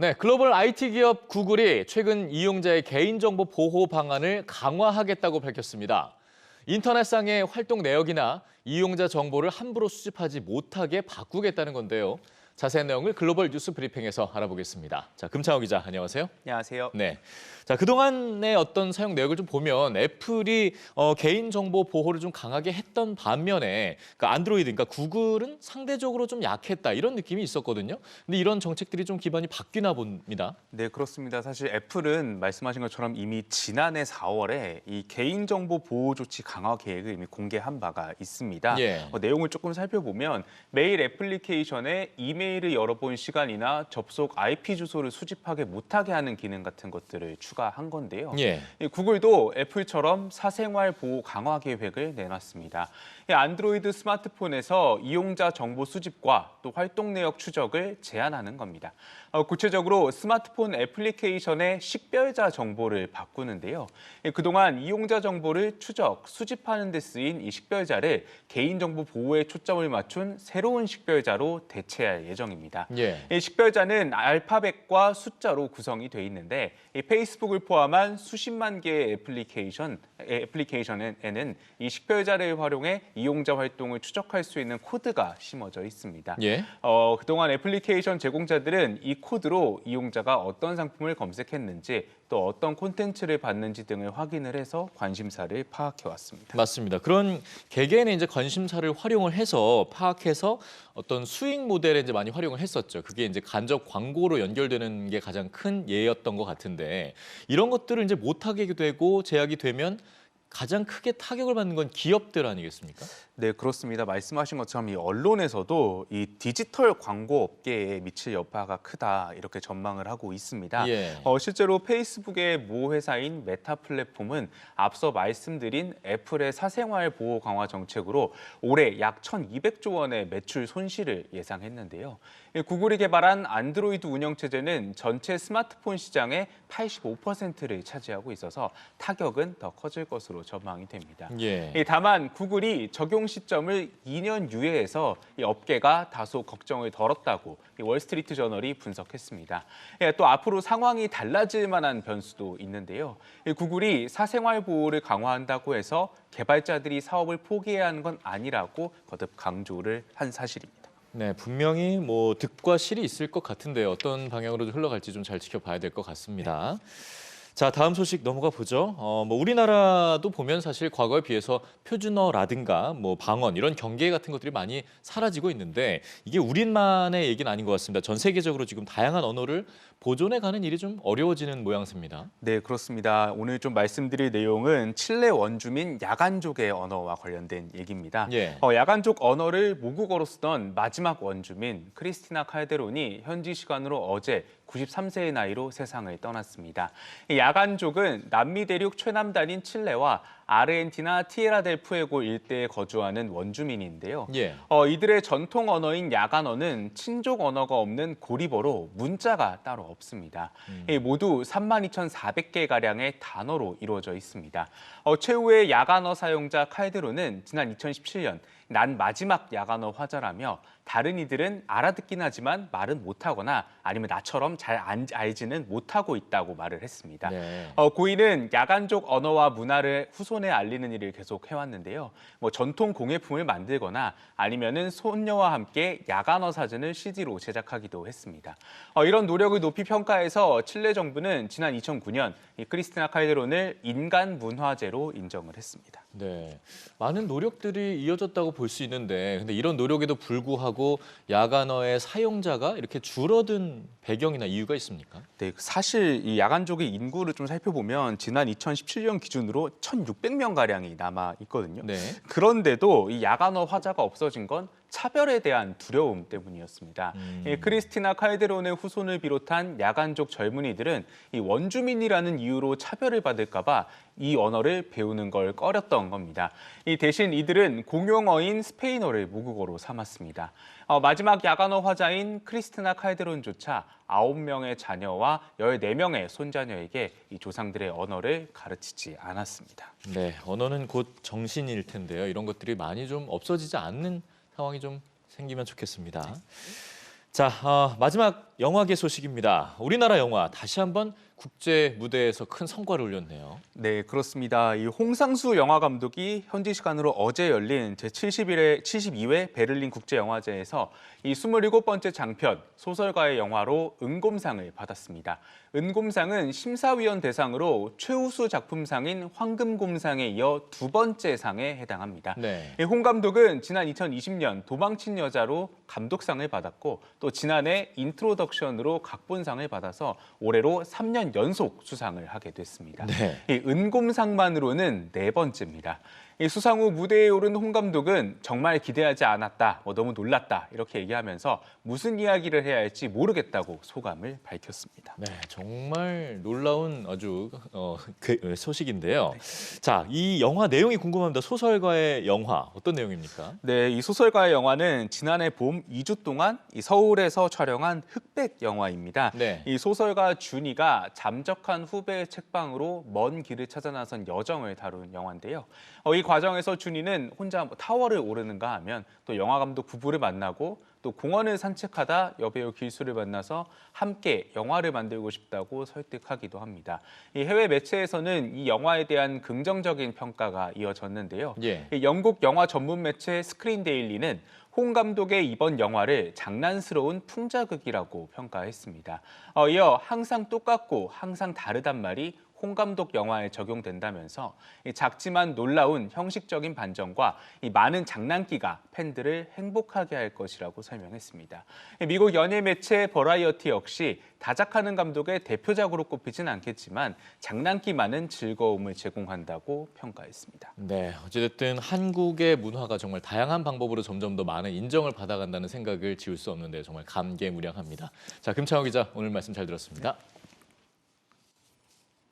네, 글로벌 IT 기업 구글이 최근 이용자의 개인정보 보호 방안을 강화하겠다고 밝혔습니다. 인터넷상의 활동 내역이나 이용자 정보를 함부로 수집하지 못하게 바꾸겠다는 건데요. 자세한 내용을 글로벌 뉴스 브리핑에서 알아보겠습니다. 자, 금창호 기자, 안녕하세요. 안녕하세요. 네. 자, 그동안의 어떤 사용 내역을 좀 보면 애플이 개인정보 보호를 좀 강하게 했던 반면에 그 안드로이드, 그러니까 구글은 상대적으로 좀 약했다 이런 느낌이 있었거든요. 근데 이런 정책들이 좀 기반이 바뀌나 봅니다. 네, 그렇습니다. 사실 애플은 말씀하신 것처럼 이미 지난해 4월에 이 개인정보 보호 조치 강화 계획을 이미 공개한 바가 있습니다. 예. 내용을 조금 살펴보면 메일 애플리케이션에 이메일을 열어본 시간이나 접속 IP 주소를 수집하게 못하게 하는 기능 같은 것들을 추가한 건데요. 예. 이 구글도 애플처럼 사생활 보호 강화 계획을 내놨습니다. 이 안드로이드 스마트폰에서 이용자 정보 수집과 또 활동 내역 추적을 제한하는 겁니다. 구체적으로 스마트폰 애플리케이션의 식별자 정보를 바꾸는데요. 그동안 이용자 정보를 추적, 수집하는 데 쓰인 이 식별자를 개인정보 보호에 초점을 맞춘 새로운 식별자로 대체할 예정입니다. 예. 이 식별자는 알파벳과 숫자로 구성이 돼 있는데 이 페이스북을 포함한 수십만 개의 애플리케이션에는 이 식별자를 활용해 이용자 활동을 추적할 수 있는 코드가 심어져 있습니다. 예. 그동안 애플리케이션 제공자들은 이 코드로 이용자가 어떤 상품을 검색했는지 또 어떤 콘텐츠를 봤는지 등을 확인을 해서 관심사를 파악해 왔습니다. 맞습니다. 그런 개개인의 이제 관심사를 활용을 해서 파악해서 어떤 수익 모델에 이제 많이 활용을 했었죠. 그게 이제 간접 광고로 연결되는 게 가장 큰 예였던 것 같은데 이런 것들을 이제 못하게 되고 제약이 되면 가장 크게 타격을 받는 건 기업들 아니겠습니까? 네, 그렇습니다. 말씀하신 것처럼 이 언론에서도 이 디지털 광고 업계에 미칠 여파가 크다 이렇게 전망을 하고 있습니다. 예. 실제로 페이스북의 모 회사인 메타 플랫폼은 앞서 말씀드린 애플의 사생활 보호 강화 정책으로 올해 약 1,200조 원의 매출 손실을 예상했는데요. 구글이 개발한 안드로이드 운영체제는 전체 스마트폰 시장의 85%를 차지하고 있어서 타격은 더 커질 것으로 전망이 됩니다. 예. 다만 구글이 적용 시점을 2년 유예해서 이 업계가 다소 걱정을 덜었다고 월스트리트 저널이 분석했습니다. 또 앞으로 상황이 달라질 만한 변수도 있는데요. 구글이 사생활 보호를 강화한다고 해서 개발자들이 사업을 포기해야 하는 건 아니라고 거듭 강조를 한 사실입니다. 네, 분명히 뭐 득과 실이 있을 것 같은데 어떤 방향으로 흘러갈지 좀 잘 지켜봐야 될 것 같습니다. 자, 다음 소식 넘어가 보죠. 뭐 우리나라도 보면 사실 과거에 비해서 표준어라든가 뭐 방언 이런 경계 같은 것들이 많이 사라지고 있는데 이게 우리만의 얘기는 아닌 것 같습니다. 전 세계적으로 지금 다양한 언어를 보존해가는 일이 좀 어려워지는 모양새입니다. 네, 그렇습니다. 오늘 좀 말씀드릴 내용은 칠레 원주민 야간족의 언어와 관련된 얘기입니다. 예. 야간족 언어를 모국어로 쓰던 마지막 원주민 크리스티나 칼데론이 현지 시간으로 어제 93세의 나이로 세상을 떠났습니다. 이 야간족은 남미 대륙 최남단인 칠레와 아르헨티나 티에라델푸에고 일대에 거주하는 원주민인데요. 예. 이들의 전통 언어인 야간어는 친족 언어가 없는 고리버로 문자가 따로 없습니다. 모두 32,400개가량의 단어로 이루어져 있습니다. 최후의 야간어 사용자 칼데로는 지난 2017년 난 마지막 야간어 화자라며 다른 이들은 알아듣긴 하지만 말은 못하거나 아니면 나처럼 잘 알지는 못하고 있다고 말을 했습니다. 네. 고인은 야간족 언어와 문화를 후손에 알리는 일을 계속 해왔는데요. 전통 공예품을 만들거나 아니면은 손녀와 함께 야간어 사진을 CD로 제작하기도 했습니다. 이런 노력을 높이 평가해서 칠레 정부는 지난 2009년 이 크리스티나 칼데론을 인간 문화재로 인정을 했습니다. 네, 많은 노력들이 이어졌다고 볼 수 있는데 근데 이런 노력에도 불구하고 야간어의 사용자가 이렇게 줄어든 배경이나 이유가 있습니까? 네, 사실 이 야간족의 인구를 좀 살펴보면 지난 2017년 기준으로 1,600명가량이 남아 있거든요. 네. 그런데도 이 야간어 화자가 없어진 건 차별에 대한 두려움 때문이었습니다. 이 크리스티나 칼데론의 후손을 비롯한 야간족 젊은이들은 이 원주민이라는 이유로 차별을 받을까 봐 이 언어를 배우는 걸 꺼렸던 겁니다. 이 대신 이들은 공용어인 스페인어를 모국어로 삼았습니다. 마지막 야간어 화자인 크리스티나 칼데론조차 9명의 자녀와 14명의 손자녀에게 이 조상들의 언어를 가르치지 않았습니다. 네, 언어는 곧 정신일 텐데요. 이런 것들이 많이 좀 없어지지 않는 상황이 좀 생기면 좋겠습니다. 자, 마지막 영화계 소식입니다. 우리나라 영화 다시 한번 국제 무대에서 큰 성과를 올렸네요. 네, 그렇습니다. 이 홍상수 영화 감독이 현지 시간으로 어제 열린 제72회 베를린 국제영화제에서 이 27번째 장편 소설가의 영화로 은곰상을 받았습니다. 은곰상은 심사위원 대상으로 최우수 작품상인 황금곰상에 이어 두 번째 상에 해당합니다. 네. 홍 감독은 지난 2020년 도망친 여자로 감독상을 받았고 또 지난해 인트로덕션으로 각본상을 받아서 올해로 3년 연속 수상을 하게 됐습니다. 네. 이 은곰상만으로는 네 번째입니다. 이 수상 후 무대에 오른 홍 감독은 정말 기대하지 않았다, 너무 놀랐다 이렇게 얘기하면서 무슨 이야기를 해야 할지 모르겠다고 소감을 밝혔습니다. 네, 정말 놀라운 아주 소식인데요. 자, 이 영화 내용이 궁금합니다. 소설가의 영화 어떤 내용입니까? 네, 이 소설가의 영화는 지난해 봄 2주 동안 이 서울에서 촬영한 흑백 영화입니다. 네. 이 소설가 준이가 잠적한 후배의 책방으로 먼 길을 찾아 나선 여정을 다룬 영화인데요. 이 과정에서 준이는 혼자 타워를 오르는가 하면 또 영화 감독 부부를 만나고 또 공원을 산책하다 여배우 길수를 만나서 함께 영화를 만들고 싶다고 설득하기도 합니다. 이 해외 매체에서는 이 영화에 대한 긍정적인 평가가 이어졌는데요. 예. 이 영국 영화 전문 매체 스크린 데일리는 홍 감독의 이번 영화를 장난스러운 풍자극이라고 평가했습니다. 이어 항상 똑같고 항상 다르단 말이 홍 감독 영화에 적용된다면서 작지만 놀라운 형식적인 반전과 이 많은 장난기가 팬들을 행복하게 할 것이라고 설명했습니다. 미국 연예 매체 버라이어티 역시 다작하는 감독의 대표작으로 꼽히진 않겠지만 장난기 많은 즐거움을 제공한다고 평가했습니다. 네, 어찌됐든 한국의 문화가 정말 다양한 방법으로 점점 더 많은 인정을 받아간다는 생각을 지울 수 없는데 정말 감개무량합니다. 자, 금창호 기자 오늘 말씀 잘 들었습니다.